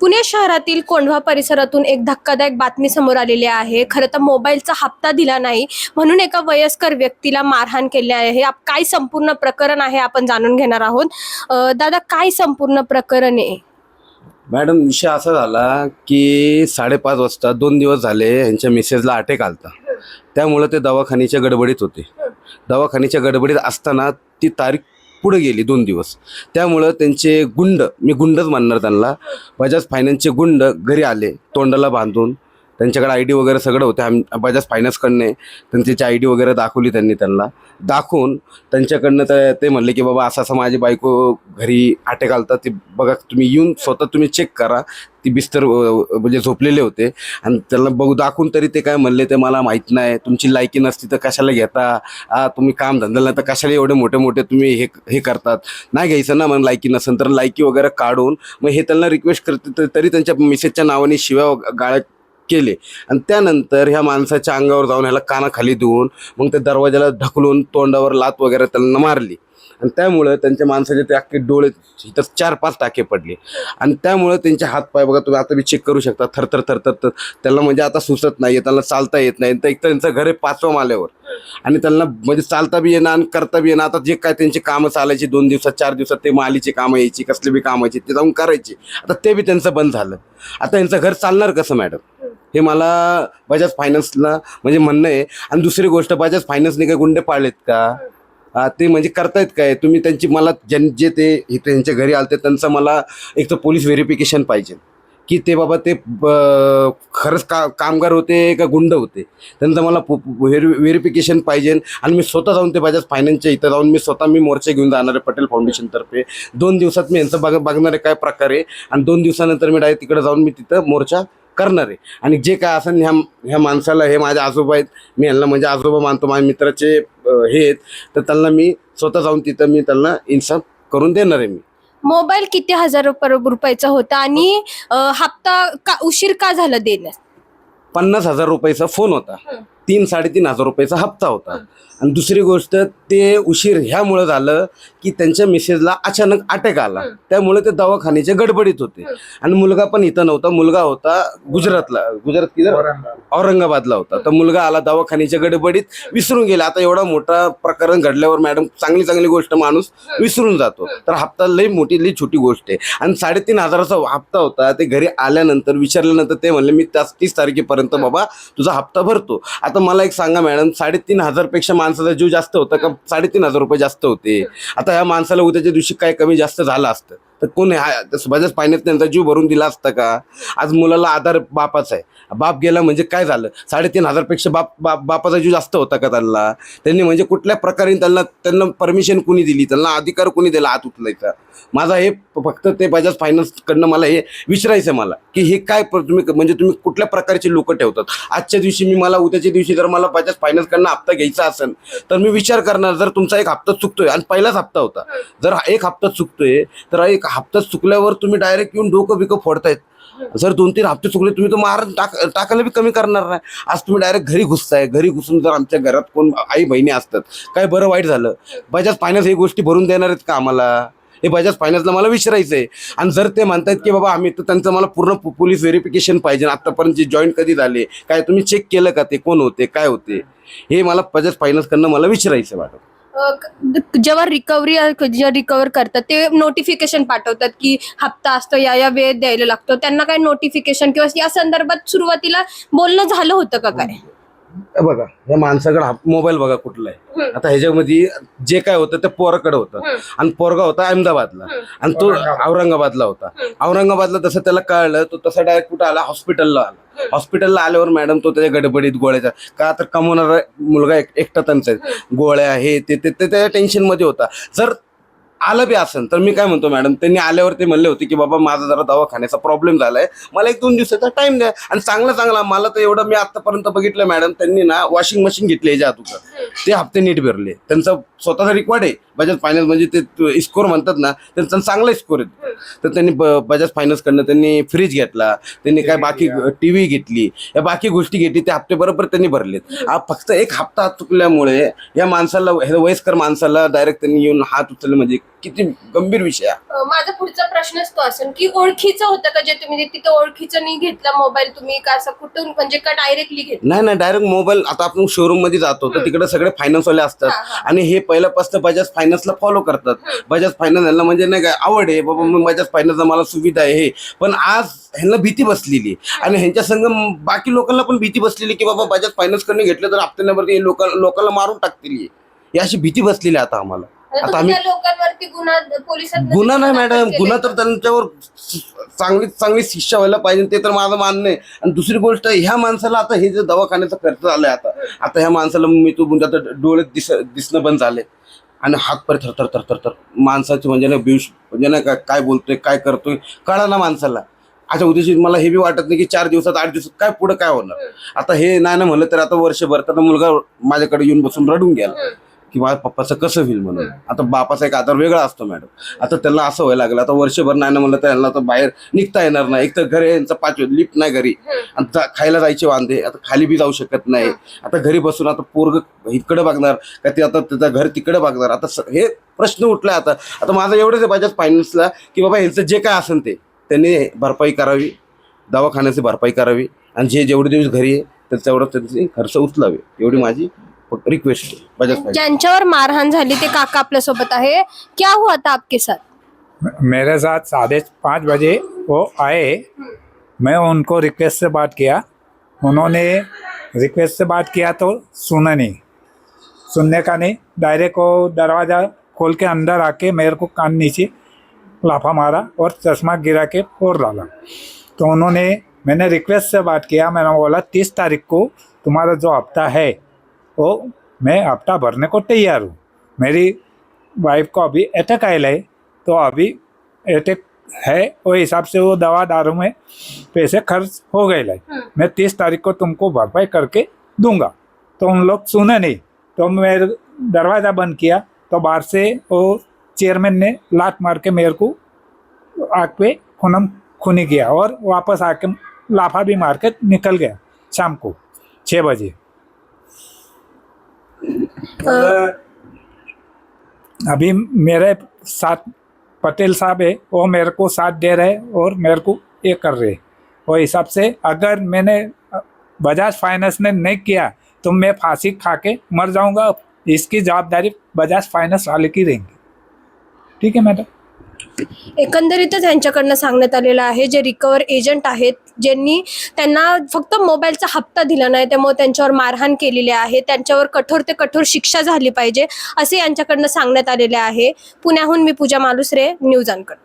पुणे शहरातील कोंढवा परिसरातून एक धक्कादायक बातमी समोर आलेली आहे। खरं तर मोबाईलचा हप्ता दिला नाही म्हणून एका वयस्कर व्यक्तीला मारहाण केली आहे। काय संपूर्ण प्रकरण आहे आपण जाणून घेणार आहोत। दादा, काय संपूर्ण प्रकरण आहे? मॅडम, विषय असा झाला की 5:30 वाजता 2 दिवस झाले यांच्या मिसेसला अटॅक आलता। त्यामुळे ते दवाखान्याच्या गडबडीत होते। दवाखान्याच्या गडबडीत असताना ती तारीख पुढे गेली 2 दिवस। त्यामुळं त्यांचे गुंड, मी गुंडच म्हणणार त्यांना, बजाज फायनान्सचे गुंड घरी आले तोंडाला बांधून। त्यांच्याकडे ID वगैरे सगळं होतं। बजाज फायनान्सकडनं त्यांची ID वगैरे दाखवली त्यांनी। त्यांना दाखवून त्यांच्याकडनं ते म्हणले की बाबा असं असं माझी बायको घरी अटॅक आलता, ते बघा तुम्ही येऊन स्वतः तुम्ही चेक करा। ती बिस्तर म्हणजे झोपलेले होते आणि त्यांना बघू दाखवून तरी ते काय म्हणले, ते मला माहीत नाही, तुमची लायकी नसती तर कशाला घेता, तुम्ही काम धंद्याला नाही तर कशाला एवढे मोठे मोठे तुम्ही हे करतात, नाही घ्यायचं ना मग लायकी नसेल तर। लायकी वगैरे काढून मग हे त्यांना रिक्वेस्ट करते तरी त्यांच्या मिसेसच्या नावाने शिव्या गाळ्या केले। आणि त्यानंतर ह्या माणसाच्या अंगावर जाऊन ह्याला कानाखाली देऊन मग त्या दरवाजाला ढकलून तोंडावर लात वगैरे त्यांना मारली। आणि त्यामुळं त्यांच्या माणसाचे ते अख्खे डोळे इथं 4-5 टाके पडले। आणि त्यामुळं त्यांचे हातपाय बघा तुम्ही आता बी चेक करू शकता, थरथर थरथर त्यांना म्हणजे आता सुचत नाही, त्यांना चालता येत नाही। तर एक तर त्यांचं घर आहे 5व्या माळ्यावर आणि त्यांना म्हणजे चालता बी येणार आणि करता बी येणार। आता जे काय त्यांची कामं चालायची 2 दिवसात 4 दिवसात ते मालीची कामं यायची, कसली बी कामं यायची ते जाऊन करायची, आता ते बी त्यांचं बंद झालं। आता यांचं घर चालणार कसं मॅडम, हे मला बजाज फायनान्सला म्हणजे म्हणणं आहे। आणि दुसरी गोष्ट, बजाज फायनान्सने काही गुंडे पाळलेत का? ते म्हणजे करतायत काय तुम्ही? त्यांची मला जे ते इथे त्यांच्या घरी आलते त्यांचं मला एक तर पोलीस व्हेरिफिकेशन पाहिजे की ते बाबा ते खरंच कामगार होते का गुंड होते, त्यांचं मला व्हेरिफिकेशन पाहिजे। आणि मी स्वतः जाऊन ते बजाज फायनान्सच्या इथं जाऊन मी मोर्चा घेऊन जाणार आहे पटेल फाउंडेशनतर्फे। 2 दिवसात मी यांचं बघणार आहे काय प्रकार आहे आणि 2 दिवसानंतर मी डायरेक्ट तिकडे जाऊन मी तिथं मोर्चा करणार आहे। आणि जे काय असेल ह्या माणसाला, हे माझे आजोबा आहेत, मी यांना म्हणजे आजोबा मानतो, माझ्या मित्राचे हे आहेत, तर त्यांना मी स्वतः जाऊन तिथं मी त्यांना इन्साफ करून देणार आहे। मी मोबाईल किती हजार रुपयाचा होता आणि हप्ता उशीर का झाला देण्यास? 50,000 रुपयाचा फोन होता, 3-3.5 हजार रुपयाचा हप्ता होता। आणि दुसरी गोष्ट, ते उशीर ह्यामुळं झालं की त्यांच्या मिसेसला अचानक अटॅक आला, त्यामुळे ते दवाखान्याच्या गडबडीत होते। आणि मुलगा पण इथं नव्हता, मुलगा होता औरंगाबादला होता। तर मुलगा आला दवाखान्याच्या गडबडीत, विसरून गेला। आता एवढा मोठा प्रकरण घडल्यावर मॅडम चांगली गोष्ट माणूस विसरून जातो, तर हप्ता लई छोटी गोष्ट आहे। आणि 3.5 हजाराचा हप्ता होता। ते घरी आल्यानंतर विचारल्यानंतर ते म्हणले मी 30 तारखेपर्यंत बाबा तुझा हप्ता भरतो। आता मला एक सांगा मॅडम, 3.5 हजारपेक्षा माणसाचा जीव जास्त होता का 3.5 हजार रुपये जास्त होते? आता ह्या माणसाला उद्याच्या दिवशी काय कमी जास्त झालं असतं तर कोण बजाज फायनान्स त्यांचा जीव भरून दिला असता का? आज मुलाला आधार बापाचा आहे, बाप गेला म्हणजे काय झालं? 3.5 हजारपेक्षा बापाचा जीव जास्त होता का त्यांना? त्यांनी म्हणजे कुठल्या प्रकारे त्यांना परमिशन कुणी दिली, त्यांना अधिकार कुणी दिला हात उचलायचा? माझा हे फक्त ते बजाज फायनान्सकडनं मला हे विचारायचं आहे मला की हे काय तुम्ही कुठल्या प्रकारचे लोक ठेवतात? आजच्या दिवशी मला उद्याच्या दिवशी जर मला बजाज फायनान्सकडनं हप्ता घ्यायचा असेल तर मी विचार करणार, जर तुमचा एक हप्ता चुकतोय आणि पहिलाच हप्ता होता, जर एक हप्ता चुकतोय तर एक हप्ता चुकल्यावर तुम्ही डायरेक्ट येऊन डोकं बिकं फोडतायत। जर 2-3 हप्ते चुकले तुम्ही तर मार टाकायला बी कमी करणार नाही। आज तुम्ही डायरेक्ट घरी घुसताय, घरी घुसून जर आमच्या घरात कोण आई बहिणी असतात, काय बरं वाईट झालं, बजाज फायनान्स हे गोष्टी भरून देणार आहेत का आम्हाला? हे बजाज फायनान्सला मला विचारायचं आहे। आणि जर ते म्हणतात की बाबा आम्ही, तर त्यांचं मला पूर्ण पोलीस व्हेरिफिकेशन पाहिजे। आतापर्यंत जॉईन कधी झाले, काय तुम्ही चेक केलं का, ते कोण होते, काय होते, हे मला बजाज फायनान्सकडनं मला विचारायचं आहे मॅडम। जेव्हा रिकवर करतात ते नोटिफिकेशन पाठवतात की हप्ता असतो या वेळेत द्यायला लागतो, त्यांना काय नोटिफिकेशन किंवा या संदर्भात सुरुवातीला बोलणं झालं होतं का काय? बघा, या माणसाकडे मोबाईल बघा कुठला आहे, आता ह्याच्यामध्ये जे काय होतं ते पोराकडे होतं आणि पोरगा होता अहमदाबादला आणि तो औरंगाबादला होता। औरंगाबादला तसं त्याला कळलं, तो तसा डायरेक्ट कुठं आला, हॉस्पिटलला आला। हॉस्पिटलला आल्यावर मॅडम तो त्याच्या गडबडीत गोळ्याचा, का तर कमवणारा मुलगा एकटा त्यांचा गोळ्या हे ते त्या टेन्शनमध्ये होता। जर आलं बी असेल तर मी काय म्हणतो मॅडम, त्यांनी आल्यावर ते म्हणले होते की बाबा माझा जरा दवाखान्याचा प्रॉब्लेम झालाय, मला 1-2 दिवसाचा टाइम द्या। आणि चांगला मला तर एवढं मी आतापर्यंत बघितलं मॅडम, त्यांनी ना वॉशिंग मशीन घेतली याच्या अगोदर, ते हप्ते नीट भरले, त्यांचा स्वतःचा रेकॉर्ड आहे। बजाज फायनान्स म्हणजे ते स्कोर म्हणतात ना, त्यांचा चांगला स्कोर आहे। तर त्यांनी बजाज फायनान्सकडनं त्यांनी फ्रीज घेतला, त्यांनी काय बाकी TV घेतली, या बाकी गोष्टी घेतली, ते हप्ते बरोबर त्यांनी भरलेत। फक्त एक हप्ता चुकल्यामुळे या माणसाला, वयस्कर माणसाला डायरेक्ट त्यांनी येऊन हात उचलले म्हणजे किती गंभीर विषय आहे. माझा पुढचा प्रश्नच तो असेल की ओळखीचं होतं का जे तुम्ही तिथे ओळखीचं नाही घेतला मोबाईल तुम्ही का असं कुठून म्हणजे का डायरेक्टली घेतला? नाही डायरेक्ट मोबाईल आता आपण शोरूम मध्ये जातो तर तिकडे सगळे फायनान्स वाले असतात आणि हे पहिल्यापासून बजाज फायनान्सला फॉलो करतात. बजाज फायनान्स यांना म्हणजे नाही काय आवड आहे बाबा मग बजाज फायनान्सला मला सुविधा आहे हे. पण आज ह्यांना भीती बसलेली आणि ह्यांच्या संग बाकी लोकांना पण भीती बसलेली की बाबा बजाज फायनान्स कडे घेतलं तर हप्त्यावरती लोकांना मारून टाकतील ही अशी भीती बसलेली आता आम्हाला. आता आम्ही लोकांवरती पोलिसात गुन्हा नाही मॅडम, गुन्हा तर त्यांच्यावर चांगली शिक्षा व्हायला पाहिजे ते तर माझं मानणं आहे. आणि दुसरी गोष्ट ह्या माणसाला आता हे जे दवाखान्याचा खर्च आलाय आता ह्या माणसाला मी तू म्हणजे आता डोळे दिसणं बंद झाले आणि हात पाय थर माणसाची म्हणजे ना बिवश म्हणजे ना काय बोलतोय काय करतोय कळा ना माणसाला. अच्छा उद्या मला हे बी वाटत नाही की 4 दिवसात 8 दिवसात काय पुढे काय होणार. आता हे नाही ना म्हणलं तर आता वर्षभर तर मुलगा माझ्याकडे येऊन बसून रडून गेला की माझ्या पप्पाचं कसं होईल म्हणून. आता बापाचा एक आधार वेगळा असतो मॅडम. आता त्याला असं व्हायला लागलं आता वर्षभर नाही ना म्हणलं तर यांना तर बाहेर निघता येणार नाही. एक तर घर यांचं 5 लिफ्ट नाही घरी आणि खायला जायचे वांदे आता खाली बी जाऊ शकत नाही. आता घरी बसून आता पोरग इकडे बघणार का ते आता त्याचं घर तिकडे बघणार. आता हे प्रश्न उठलाय आता माझं एवढंच आहे बजाज फायनान्सला की बाबा यांचं जे काय असेल ते त्यांनी भरपाई करावी, दवाखान्याची भरपाई करावी आणि जेवढे दिवस घरी आहे तर तेवढं त्यांचे खर्च उचलावे एवढी माझी रिक्वेस्ट है बजाज फाइनेंस. ज्यांच्यावर मारहाण झाली ते काका आपल्या सोबत आहे. क्या हुआ था आपके साथ? मेरे साथ 5:30 बजे वो आए. मैं उनको रिक्वेस्ट से बात किया, उन्होंने रिक्वेस्ट से बात किया तो सुनने का नहीं. डायरेक्ट वो दरवाज़ा खोल के अंदर आके मेरे को कान नीचे लाफा मारा और चश्मा गिरा के फोड़ डाला. तो मैंने रिक्वेस्ट से बात किया. मैंने बोला 30 तारीख को तुम्हारा जो हफ्ता है वो मैं हफ्ता भरने को तैयार हूँ. मेरी वाइफ को अभी अटैक आया है तो अभी अटैक है वो हिसाब से वो दवा दारू में पैसे खर्च हो गए है. मैं 30 तारीख को तुमको भरपाई करके दूंगा. तो उन लोग सुने नहीं तो मैं दरवाज़ा बंद किया तो बाहर से वो चेयरमैन ने लात मार के मेरे को आग पे खूनी किया और वापस आके लाफा भी मार के निकल गया शाम को 6 बजे. अभी मेरे साथ पटेल साहब है वो मेरे को साथ दे रहे और मेरे को ये कर रहे. वो हिसाब से अगर मैंने बजाज फाइनेंस ने नहीं किया तो मैं फांसी खा के मर जाऊंगा. इसकी जवाबदारी बजाज फाइनेंस वाले की रहेंगी. ठीक है मॅडम. एकंदरीतच यांच्याकडनं सांगण्यात आलेलं आहे जे रिकवर एजंट आहेत ज्यांनी त्यांना फक्त मोबाईलचा हप्ता दिला नाही त्यामुळे त्यांच्यावर मारहाण केलेली आहे. त्यांच्यावर कठोर ते कठोर शिक्षा झाली पाहिजे असे यांच्याकडनं सांगण्यात आलेले आहे. पुण्याहून मी पूजा मालुसरे, न्यूज अनकट.